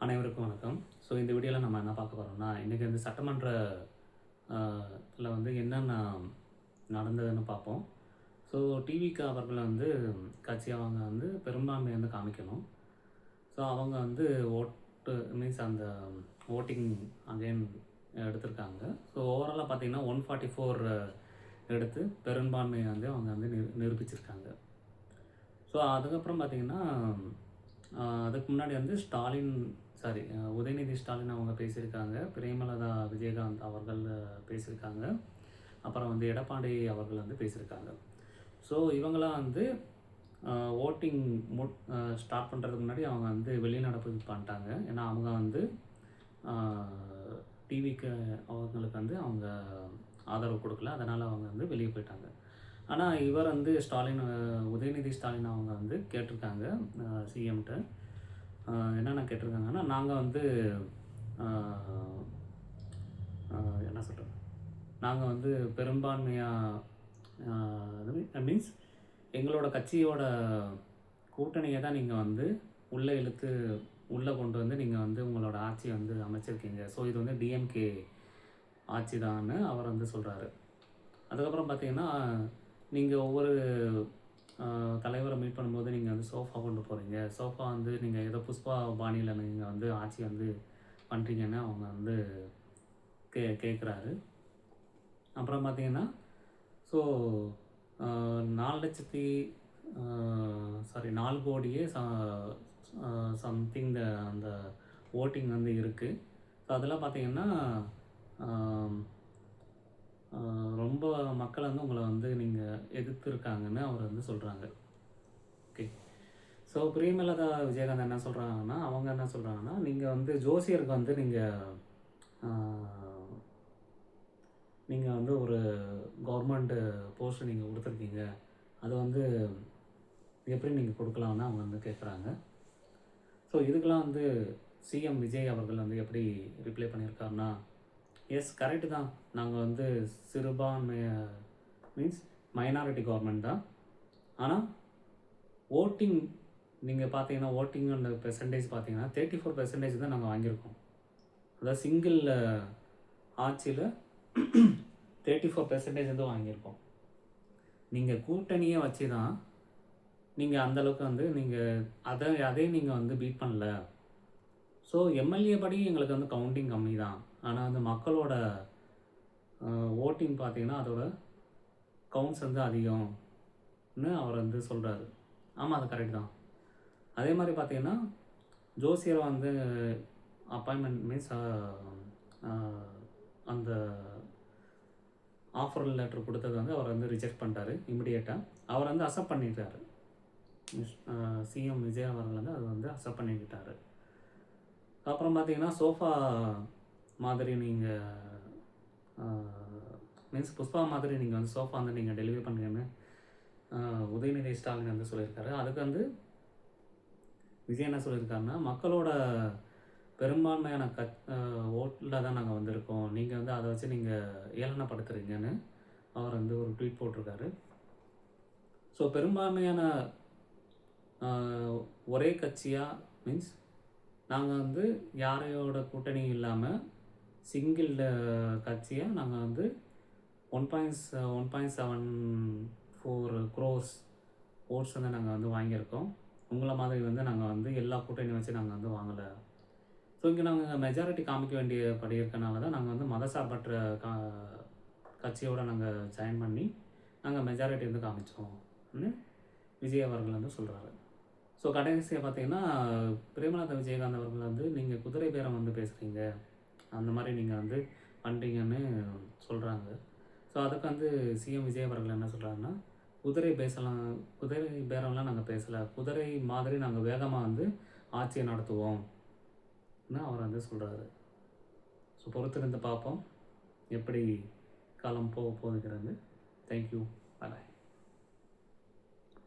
அனைவருக்கும் வணக்கம். ஸோ இந்த வீடியோவில் நம்ம என்ன பார்க்க போகிறோம்னா, இன்றைக்கி வந்து சட்டமன்ற இதில் வந்து என்னென்ன நடந்ததுன்னு பார்ப்போம். ஸோ டிவிக்கு அவர்கள் வந்து கட்சி அவங்க வந்து பெரும்பான்மை வந்து காமிக்கணும். ஸோ அவங்க வந்து ஓட்டு மீன்ஸ் அந்த ஓட்டிங் அகைன் எடுத்திருக்காங்க. ஸோ ஓவராலாக பார்த்தீங்கன்னா 144 எடுத்து பெரும்பான்மையை வந்து அவங்க வந்து நிரூபிச்சிருக்காங்க. ஸோ அதுக்கப்புறம் பார்த்தீங்கன்னா, அதுக்கு முன்னாடி வந்து உதயநிதி ஸ்டாலின் அவங்க பேசியிருக்காங்க. பிரேமலதா விஜயகாந்த் அவர்கள் பேசியிருக்காங்க. அப்புறம் வந்து எடப்பாடி அவர்கள் வந்து பேசியிருக்காங்க. ஸோ இவங்களாம் வந்து ஓட்டிங் ஸ்டார்ட் பண்ணுறதுக்கு முன்னாடி அவங்க வந்து வெளிநடப்பு பண்ணிட்டாங்க. ஏன்னா அவங்க வந்து டிவிக்கு அவங்களுக்கு வந்து அவங்க ஆதரவு கொடுக்கல. அதனால் அவங்க வந்து வெளியே போயிட்டாங்க. ஆனால் இவர் வந்து உதயநிதி ஸ்டாலின் அவங்க வந்து கேட்டிருக்காங்க சிஎம்கிட்ட. என்னென்ன கேட்டிருக்காங்கன்னா, நாங்கள் வந்து என்ன சொல்கிறது, நாங்கள் வந்து பெரும்பான்மையாக மீன்ஸ் எங்களோட கட்சியோட கூட்டணியை தான் நீங்கள் வந்து உள்ளே கொண்டு வந்து நீங்கள் வந்து உங்களோட ஆட்சியை வந்து அமைச்சிருக்கீங்க. ஸோ இது வந்து டிஎம்கே ஆட்சி தான்னு அவர் வந்து சொல்கிறாரு. அதுக்கப்புறம் பார்த்தீங்கன்னா, நீங்கள் ஒவ்வொரு தலைவரை மீட் பண்ணும்போது நீங்கள் வந்து சோஃபா கொண்டு போகிறீங்க. சோஃபா வந்து நீங்கள் ஏதோ புஷ்பா பாணியில் நீங்கள் வந்து ஆட்சி வந்து பண்ணுறீங்கன்னு அவங்க வந்து கேட்குறாரு. அப்புறம் பார்த்தீங்கன்னா, ஸோ 4 கோடியே சம்திங் அந்த ஓட்டிங் வந்து இருக்குது. ஸோ அதெல்லாம் பார்த்தீங்கன்னா ரொம்ப மக்கள் வந்து உங்களை வந்து நீங்கள் எதிர்த்துருக்காங்கன்னு அவர் வந்து சொல்கிறாங்க. ஓகே. ஸோ பிரேமலதா விஜயகாந்த் என்ன சொல்கிறாங்கன்னா, அவங்க என்ன சொல்கிறாங்கன்னா, நீங்கள் வந்து ஜோசியருக்கு வந்து நீங்கள் வந்து ஒரு கவர்மெண்ட் போஸ்ட் நீங்கள் கொடுத்துருக்கீங்க. அது வந்து எப்படி நீங்கள் கொடுக்கலாம்னு அவங்க வந்து கேட்குறாங்க. ஸோ இதுக்கெலாம் வந்து சிஎம் விஜய் அவர்கள் வந்து எப்படி ரிப்ளை பண்ணியிருக்காருன்னா, எஸ் கரெக்டு தான். நாங்கள் வந்து மீன்ஸ் மைனாரிட்டி கவர்மெண்ட் தான். ஆனால் ஓட்டிங் நீங்கள் பார்த்தீங்கன்னா, ஓட்டிங்கோட பெர்சன்டேஜ் பார்த்தீங்கன்னா 34% தான் நாங்கள் வாங்கியிருக்கோம். அதாவது சிங்கிள் ஆட்சியில் 34% வந்து வாங்கியிருக்கோம். நீங்கள் கூட்டணியை வச்சு தான் நீங்கள் அந்தளவுக்கு வந்து நீங்கள் அதே நீங்கள் வந்து பீட் பண்ணல. ஸோ எம்எல்ஏ படி எங்களுக்கு வந்து கவுண்டிங் கம்மி தான். ஆனால் அந்த மக்களோட ஓட்டிங் பார்த்தீங்கன்னா அதோட கவுண்ட்ஸ் வந்து அதிகம்னு அவர் வந்து சொல்கிறாரு. ஆமாம், அது கரெக்ட் தான். அதே மாதிரி பார்த்தீங்கன்னா, ஜோசியரை வந்து அப்பாயின்மெண்ட் மீன்ஸ் அந்த ஆஃபர் லெட்டர் கொடுத்தது வந்து அவர் வந்து ரிஜெக்ட் பண்ணிட்டாரு இமிடியேட்டாக. அவர் வந்து அக்செப்ட் பண்ணிட்டாரு. சிஎம் விஜய் அவர்கள் வந்து அதை வந்து அக்செப்ட் பண்ணிக்கிட்டாரு. அப்புறம் பார்த்தீங்கன்னா, சோஃபா மாதிரி நீங்கள் மீன்ஸ் புஷ்பா மாதிரி நீங்கள் வந்து சோஃபா வந்து நீங்கள் டெலிவரி பண்ணுங்கன்னு உதயநிதி ஸ்டாலின் வந்து சொல்லியிருக்காரு. அதுக்கு வந்து விஜய் என்ன சொல்லியிருக்காருன்னா, மக்களோட பெரும்பான்மையான ஓட்டில் தான் நாங்கள் வந்திருக்கோம். நீங்கள் வந்து அதை வச்சு நீங்கள் ஏளனப்படுத்துறீங்கன்னு அவர் வந்து ஒரு ட்வீட் போட்டிருக்காரு. ஸோ பெரும்பான்மையான ஒரே கட்சியாக மீன்ஸ் நாங்கள் வந்து யாரையோட கூட்டணியும் இல்லாமல் சிங்கிள் கட்சியாக நாங்கள் வந்து 1.74 crores ஓட்ஸ் வந்து நாங்கள் வந்து வாங்கியிருக்கோம். உங்களை மாதிரி வந்து நாங்கள் வந்து எல்லா கூட்டணியும் வச்சு நாங்கள் வந்து வாங்கலை. ஸோ இங்கே நாங்கள் மெஜாரிட்டி காமிக்க வேண்டிய படி இருக்கனால தான் நாங்கள் வந்து மதசார்பற்ற கட்சியோடு நாங்கள் ஜாயின் பண்ணி நாங்கள் மெஜாரிட்டி வந்து காமிச்சோம்னு விஜய் அவர்கள் வந்து சொல்கிறாரு. ஸோ கடைசியாக பார்த்தீங்கன்னா, பிரேமலதா விஜயகாந்த் அவர்கள் வந்து நீங்கள் குதிரை பேரம் வந்து பேசுகிறீங்க, அந்த மாதிரி நீங்கள் வந்து பண்ணுறீங்கன்னு சொல்கிறாங்க. ஸோ அதுக்கு வந்து சிஎம் விஜய் அவர்கள் என்ன சொல்கிறாருன்னா, குதிரை பேரம்லாம் நாங்கள் பேசலை, குதிரை மாதிரி நாங்கள் வேகமாக வந்து ஆட்சியை நடத்துவோம்னு அவர் வந்து சொல்கிறாரு. ஸோ பொறுத்திருந்து பார்ப்போம் எப்படி காலம் போகுதுங்கிறது. தேங்க்யூ. பாய்.